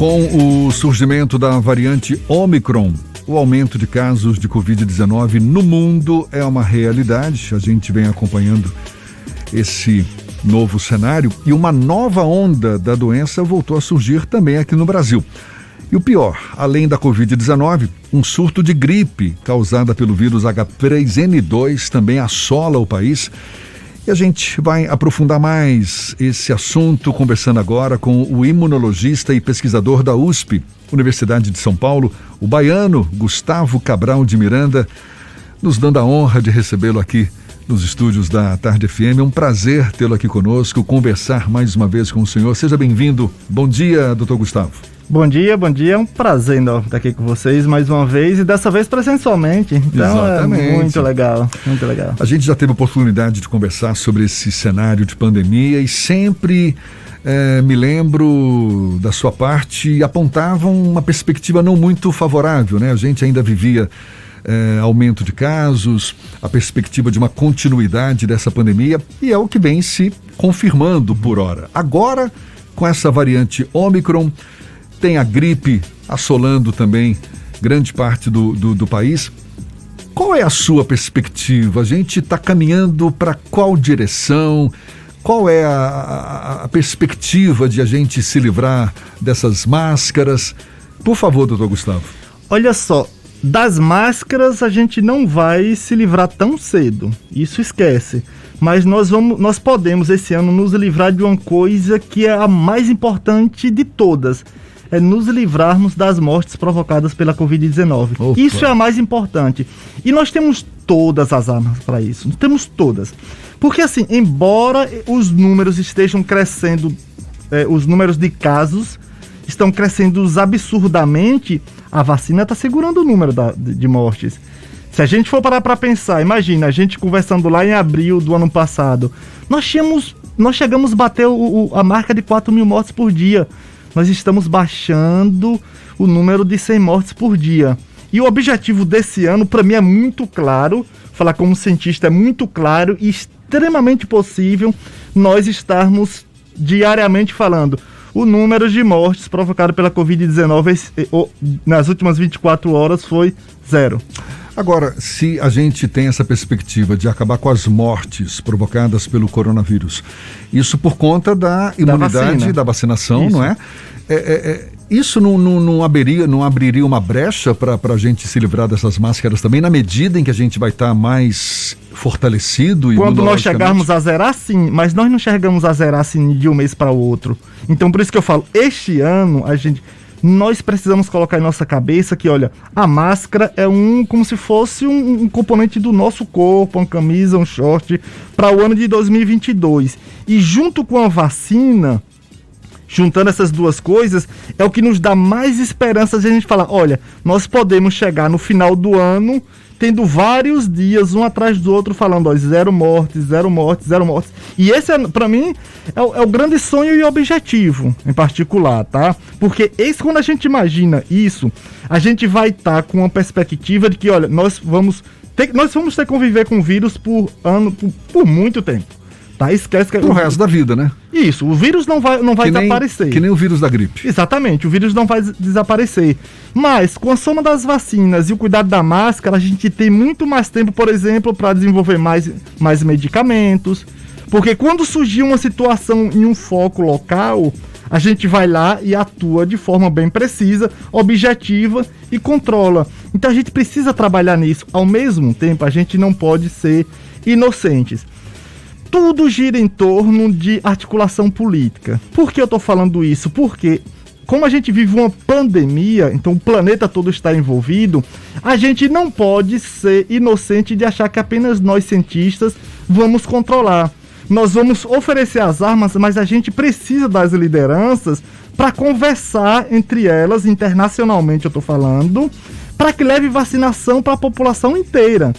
Com o surgimento da variante Ômicron, o aumento de casos de Covid-19 no mundo é uma realidade. A gente vem acompanhando esse novo cenário e uma nova onda da doença voltou a surgir também aqui no Brasil. E o pior, além da Covid-19, um surto de gripe causada pelo vírus H3N2 também assola o país. E a gente vai aprofundar mais esse assunto conversando agora com o imunologista e pesquisador da USP, Universidade de São Paulo, o baiano Gustavo Cabral de Miranda, nos dando a honra de recebê-lo aqui nos estúdios da Tarde FM. É um prazer tê-lo aqui conosco, conversar mais uma vez com o senhor. Seja bem-vindo. Bom dia, doutor Gustavo. Bom dia. É um prazer estar aqui com vocês mais uma vez e dessa vez presencialmente. Então exatamente. É muito legal. A gente já teve a oportunidade de conversar sobre esse cenário de pandemia e sempre me lembro da sua parte, apontavam uma perspectiva não muito favorável, né? A gente ainda vivia aumento de casos, a perspectiva de uma continuidade dessa pandemia, e é o que vem se confirmando por hora. Agora, com essa variante Ômicron, tem a gripe assolando também grande parte do país. Qual é a sua perspectiva? A gente está caminhando para qual direção? Qual é a perspectiva de a gente se livrar dessas máscaras? Por favor, doutor Gustavo. Olha só, das máscaras a gente não vai se livrar tão cedo, isso esquece. Mas nós podemos esse ano nos livrar de uma coisa que é a mais importante de todas. É nos livrarmos das mortes provocadas pela Covid-19. Opa. Isso é a mais importante. E nós temos todas as armas para isso. Temos todas. Porque assim, embora os números estejam crescendo, os números de casos estão crescendo absurdamente, a vacina está segurando o número de mortes. Se a gente for parar para pensar, imagina, a gente conversando lá em abril do ano passado, nós chegamos a bater a marca de 4 mil mortes por dia. Nós estamos baixando o número de 100 mortes por dia. E o objetivo desse ano, para mim, é muito claro, falar como cientista, é muito claro e extremamente possível nós estarmos diariamente falando. O número de mortes provocado pela Covid-19 nas últimas 24 horas foi 0. Agora, se a gente tem essa perspectiva de acabar com as mortes provocadas pelo coronavírus, isso por conta da imunidade, da vacinação, isso. Não é? Isso não abriria uma brecha para a gente se livrar dessas máscaras também, na medida em que a gente vai estar mais fortalecido? Quando nós chegarmos a zerar, sim, mas nós não chegamos a zerar assim de um mês para o outro. Então, por isso que eu falo, este ano nós precisamos colocar em nossa cabeça que, olha, a máscara é como se fosse um componente do nosso corpo, uma camisa, um short, para o ano de 2022. E junto com a vacina, juntando essas duas coisas, é o que nos dá mais esperança de a gente falar, olha, nós podemos chegar no final do ano tendo vários dias, um atrás do outro, falando, ó, 0 mortes, 0 mortes, 0 mortes. E esse, para mim, é o grande sonho e objetivo, em particular, tá? Porque quando a gente imagina isso, a gente vai estar com uma perspectiva de que, olha, nós vamos ter que conviver com o vírus por muito tempo. Tá? Esquece que o resto da vida, né? Isso, o vírus não vai desaparecer. Que nem o vírus da gripe. Exatamente, o vírus não vai desaparecer. Mas com a soma das vacinas e o cuidado da máscara, a gente tem muito mais tempo, por exemplo, para desenvolver mais medicamentos. Porque quando surgir uma situação em um foco local, a gente vai lá e atua de forma bem precisa, objetiva e controla. Então a gente precisa trabalhar nisso. Ao mesmo tempo, a gente não pode ser inocentes. Tudo gira em torno de articulação política. Por que eu estou falando isso? Porque, como a gente vive uma pandemia, então o planeta todo está envolvido, a gente não pode ser inocente de achar que apenas nós cientistas vamos controlar. Nós vamos oferecer as armas, mas a gente precisa das lideranças para conversar entre elas, internacionalmente eu estou falando, para que leve vacinação para a população inteira.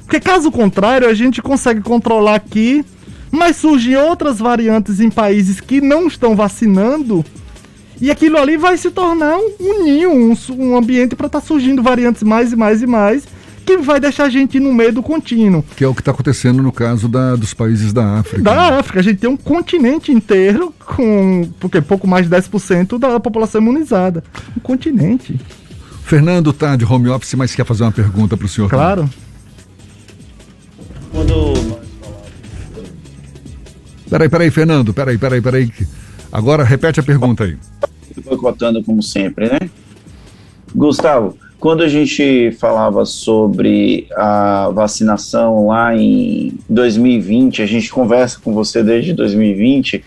Porque caso contrário, a gente consegue controlar aqui, mas surgem outras variantes em países que não estão vacinando, e aquilo ali vai se tornar um ninho, um ambiente para estar surgindo variantes mais e mais e mais, que vai deixar a gente no medo contínuo. Que é o que está acontecendo no caso dos países da África. Da África, a gente tem um continente inteiro porque pouco mais de 10% da população imunizada. Um continente. Fernando está de home office, mas quer fazer uma pergunta para o senhor. Claro. Peraí, Fernando, peraí. Agora repete a pergunta aí. Boicotando como sempre, né? Gustavo, quando a gente falava sobre a vacinação lá em 2020, a gente conversa com você desde 2020,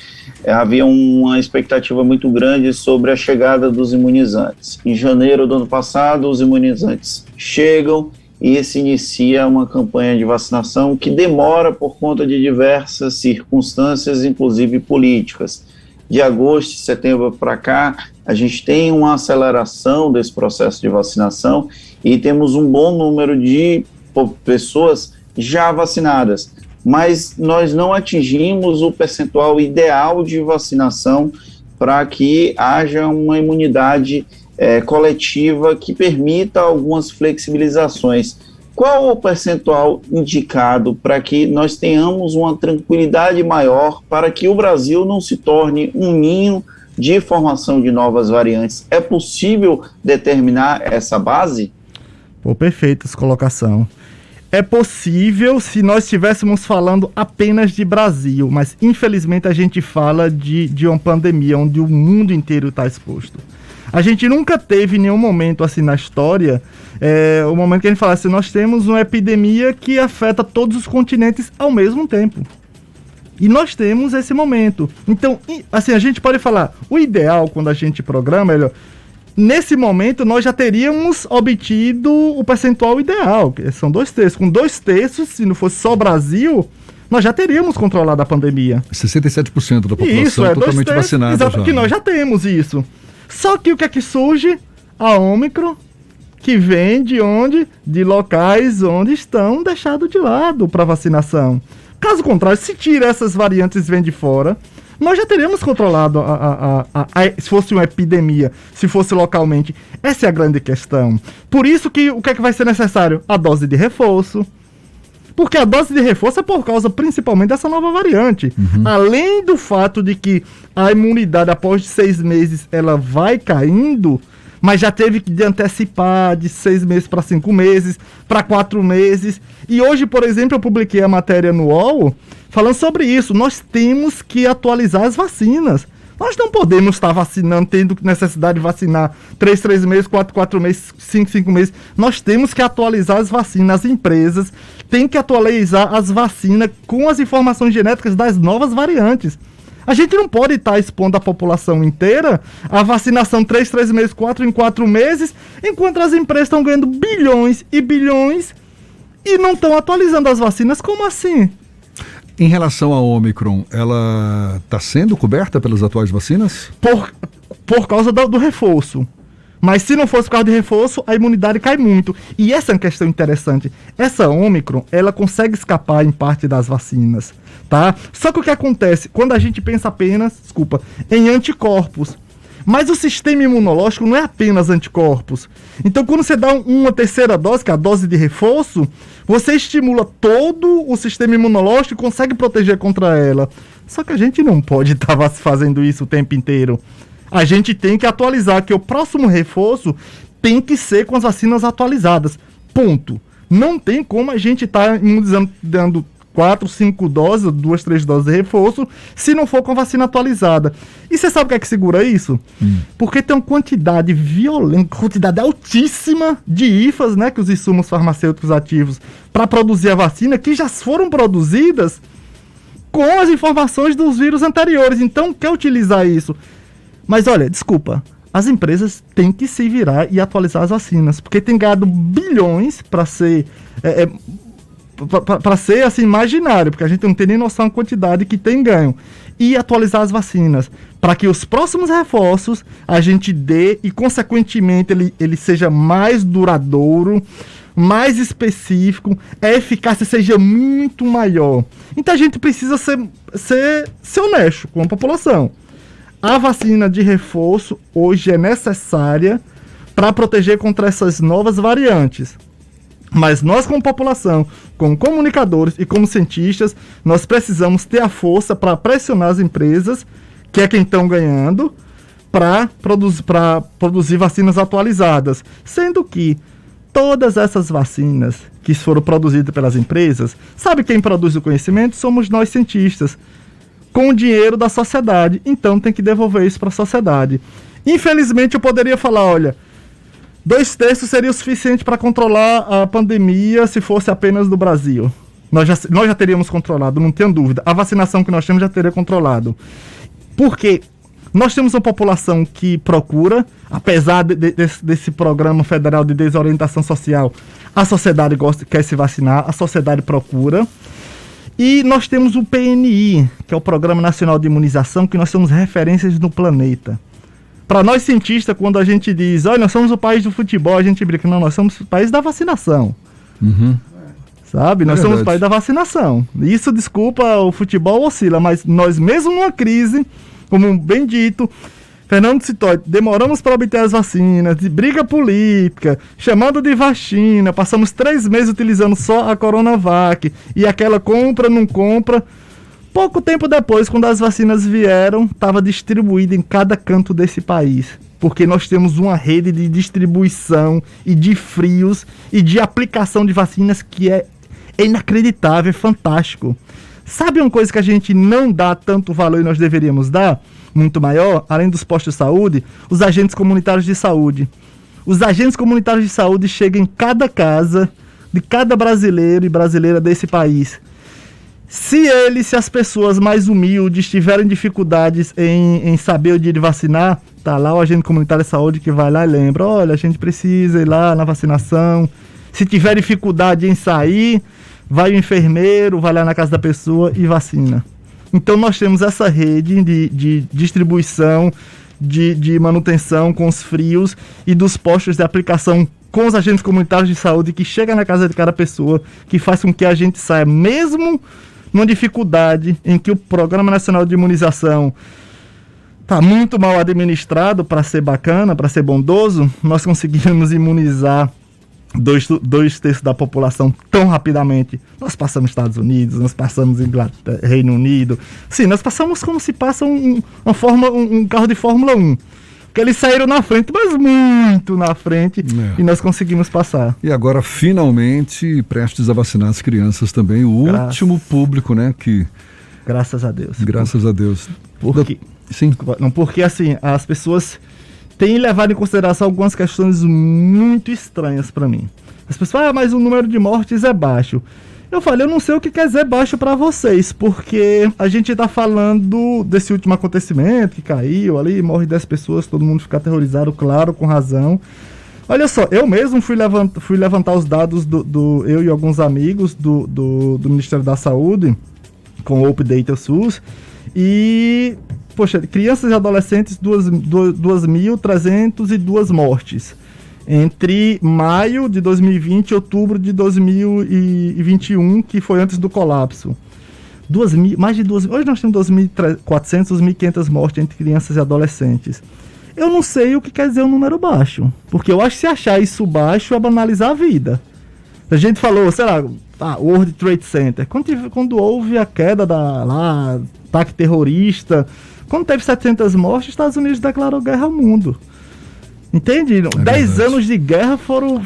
havia uma expectativa muito grande sobre a chegada dos imunizantes. Em janeiro do ano passado, os imunizantes chegam e se inicia uma campanha de vacinação que demora por conta de diversas circunstâncias, inclusive políticas. De agosto, setembro para cá, a gente tem uma aceleração desse processo de vacinação e temos um bom número de pessoas já vacinadas, mas nós não atingimos o percentual ideal de vacinação para que haja uma imunidade coletiva que permita algumas flexibilizações. Qual o percentual indicado para que nós tenhamos uma tranquilidade maior para que o Brasil não se torne um ninho de formação de novas variantes? É possível determinar essa base? Perfeita essa colocação. É possível se nós estivéssemos falando apenas de Brasil, mas infelizmente a gente fala de uma pandemia onde o mundo inteiro está exposto. A gente nunca teve nenhum momento assim na história, o momento que a gente fala assim, nós temos uma epidemia que afeta todos os continentes ao mesmo tempo. E nós temos esse momento. Então, assim, a gente pode falar, o ideal quando a gente programa, nesse momento nós já teríamos obtido o percentual ideal, que são 2 terços. Com 2 terços, se não fosse só o Brasil, nós já teríamos controlado a pandemia. 67% da população isso, totalmente vacinada. Exato, porque nós já temos isso. Só que o que é que surge? A Ômicron, que vem de onde? De locais onde estão deixados de lado para vacinação. Caso contrário, se tira essas variantes e vem de fora, nós já teríamos controlado se fosse uma epidemia, se fosse localmente. Essa é a grande questão. Por isso que o que é que vai ser necessário? A dose de reforço. Porque a dose de reforço é por causa principalmente dessa nova variante. Uhum. Além do fato de que a imunidade após 6 meses ela vai caindo, mas já teve que antecipar de 6 meses para 5 meses, para 4 meses. E hoje, por exemplo, eu publiquei a matéria no UOL falando sobre isso. Nós temos que atualizar as vacinas. Nós não podemos estar vacinando, tendo necessidade de vacinar 3 meses, 4 meses, 5 meses. Nós temos que atualizar as vacinas. As empresas têm que atualizar as vacinas com as informações genéticas das novas variantes. A gente não pode estar expondo a população inteira a vacinação 3 meses, 4 em 4 meses, enquanto as empresas estão ganhando bilhões e bilhões e não estão atualizando as vacinas. Como assim? Em relação à Ômicron, ela está sendo coberta pelas atuais vacinas? Por causa do reforço. Mas se não fosse por causa de reforço, a imunidade cai muito. E essa é uma questão interessante. Essa Ômicron, ela consegue escapar em parte das vacinas, tá? Só que o que acontece? Quando a gente pensa apenas, em anticorpos. Mas o sistema imunológico não é apenas anticorpos. Então, quando você dá uma terceira dose, que é a dose de reforço, você estimula todo o sistema imunológico e consegue proteger contra ela. Só que a gente não pode estar fazendo isso o tempo inteiro. A gente tem que atualizar, que o próximo reforço tem que ser com as vacinas atualizadas. Ponto. Não tem como a gente estar imunizando, dando 4, 5 doses, 2, 3 doses de reforço, se não for com a vacina atualizada. E você sabe o que é que segura isso? Porque tem uma quantidade violenta, quantidade altíssima de IFAs, né, que os insumos farmacêuticos ativos para produzir a vacina, que já foram produzidas com as informações dos vírus anteriores. Então, quer utilizar isso? Mas olha, desculpa, as empresas têm que se virar e atualizar as vacinas, porque tem ganhado bilhões para ser... para ser assim imaginário, porque a gente não tem nem noção da quantidade que tem ganho, e atualizar as vacinas, para que os próximos reforços a gente dê e consequentemente ele seja mais duradouro, mais específico, a eficácia seja muito maior. Então a gente precisa ser honesto com a população. A vacina de reforço hoje é necessária para proteger contra essas novas variantes. Mas nós, como população, como comunicadores e como cientistas, nós precisamos ter a força para pressionar as empresas, que é quem estão ganhando, para produzir vacinas atualizadas. Sendo que todas essas vacinas que foram produzidas pelas empresas, sabe quem produz o conhecimento? Somos nós, cientistas, com o dinheiro da sociedade. Então tem que devolver isso para a sociedade. Infelizmente eu poderia falar, olha, 2/3 seria o suficiente para controlar a pandemia se fosse apenas do Brasil. Nós já teríamos controlado, não tenho dúvida. A vacinação que nós temos já teria controlado. Porque nós temos uma população que procura, apesar desse programa federal de desorientação social, a sociedade quer se vacinar, a sociedade procura. E nós temos o PNI, que é o Programa Nacional de Imunização, que nós somos referências no planeta. Para nós cientistas, quando a gente diz, olha, nós somos o país do futebol, a gente brinca, não, nós somos o país da vacinação. Uhum. Sabe? Nós somos o país da vacinação. Isso, desculpa, o futebol oscila, mas nós mesmo numa crise, como bem dito, Fernando citou, demoramos para obter as vacinas, de briga política, chamando de vacina, passamos 3 meses utilizando só a Coronavac, e aquela compra, não compra. Pouco tempo depois, quando as vacinas vieram, estava distribuída em cada canto desse país. Porque nós temos uma rede de distribuição e de frios e de aplicação de vacinas que é inacreditável, é fantástico. Sabe uma coisa que a gente não dá tanto valor e nós deveríamos dar? Muito maior, além dos postos de saúde, os agentes comunitários de saúde. Os agentes comunitários de saúde chegam em cada casa de cada brasileiro e brasileira desse país. Se as pessoas mais humildes tiverem dificuldades em saber o dia de vacinar, tá lá o agente comunitário de saúde que vai lá e lembra, olha, a gente precisa ir lá na vacinação. Se tiver dificuldade em sair, vai o enfermeiro, vai lá na casa da pessoa e vacina. Então nós temos essa rede de distribuição, de manutenção com os frios e dos postos de aplicação com os agentes comunitários de saúde que chega na casa de cada pessoa, que faz com que a gente saia, mesmo numa dificuldade em que o Programa Nacional de Imunização está muito mal administrado para ser bacana, para ser bondoso, nós conseguimos imunizar 2/3 da população tão rapidamente. Nós passamos Estados Unidos, nós passamos Inglaterra, Reino Unido. Sim, nós passamos como se passa um carro de Fórmula 1. Porque eles saíram na frente, mas muito na frente, e nós conseguimos passar. E agora, finalmente, prestes a vacinar as crianças também, o último público, né? Graças a Deus. Graças a Deus. Sim. Não, porque assim, as pessoas têm levado em consideração algumas questões muito estranhas para mim. As pessoas falam, mas o número de mortes é baixo. Eu falei, eu não sei o que quer dizer baixo para vocês, porque a gente tá falando desse último acontecimento que caiu ali, morre 10 pessoas, todo mundo fica aterrorizado, claro, com razão. Olha só, eu mesmo fui levantar os dados eu e alguns amigos do Ministério da Saúde, com o Update SUS, e, poxa, crianças e adolescentes, 2.302 mortes. Entre maio de 2020 e outubro de 2021, que foi antes do colapso. Mais de 2.000, hoje nós temos 2.400, 2.500 mortes entre crianças e adolescentes. Eu não sei o que quer dizer um número baixo, porque eu acho que se achar isso baixo é banalizar a vida. A gente falou, sei lá, World Trade Center, quando houve a queda ataque terrorista, quando teve 700 mortes, os Estados Unidos declarou guerra ao mundo. Entende? 10 anos de guerra foram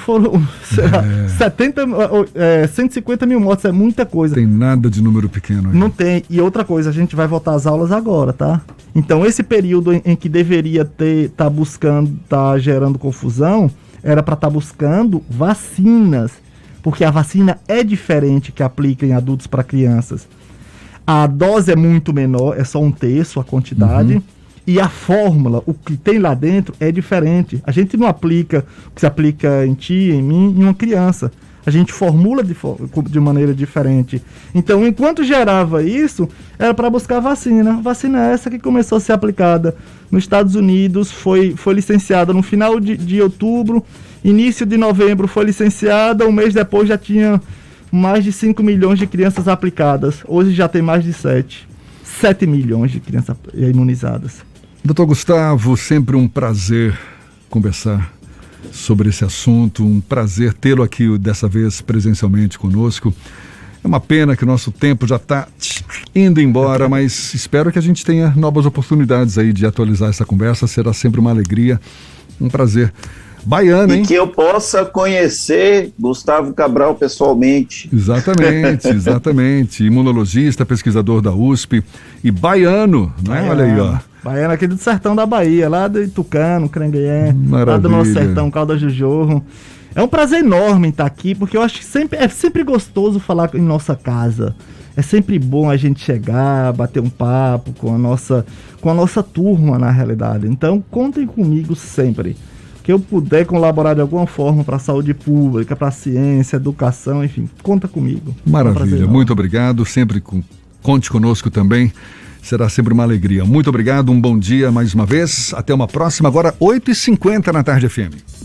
150 mil mortes, é muita coisa. Tem nada de número pequeno aí. Não tem. E outra coisa, a gente vai voltar às aulas agora, tá? Então esse período em que deveria tá gerando confusão, era para estar buscando vacinas, porque a vacina é diferente que aplica em adultos para crianças. A dose é muito menor, é só 1/3 a quantidade. E a fórmula, o que tem lá dentro é diferente. A gente não aplica o que se aplica em ti, em mim, em uma criança. A gente formula de maneira diferente. Então, enquanto gerava isso, era para buscar vacina. Vacina essa que começou a ser aplicada nos Estados Unidos, foi licenciada no final de outubro, início de novembro foi licenciada, um mês depois já tinha mais de 5 milhões de crianças aplicadas. Hoje já tem mais de 7 milhões de crianças imunizadas. Doutor Gustavo, sempre um prazer conversar sobre esse assunto. Um prazer tê-lo aqui dessa vez presencialmente conosco. É uma pena que o nosso tempo já está indo embora, mas espero que a gente tenha novas oportunidades aí de atualizar essa conversa. Será sempre uma alegria, um prazer. Baiano, hein? E que eu possa conhecer Gustavo Cabral pessoalmente. Exatamente, exatamente. Imunologista, pesquisador da USP e baiano, né? Baiano. Olha aí, ó. Baiano aqui do sertão da Bahia, lá de Tucano, Crenguié, lá do nosso sertão, Caldas do Jorro. É um prazer enorme estar aqui, porque eu acho que é sempre gostoso falar em nossa casa. É sempre bom a gente chegar, bater um papo com a nossa turma, na realidade. Então, contem comigo sempre. Que eu puder colaborar de alguma forma para a saúde pública, para a ciência, educação, enfim, conta comigo. Maravilha, muito obrigado. Sempre conte conosco também. Será sempre uma alegria. Muito obrigado, um bom dia mais uma vez. Até uma próxima, agora 8h50 na Tarde FM.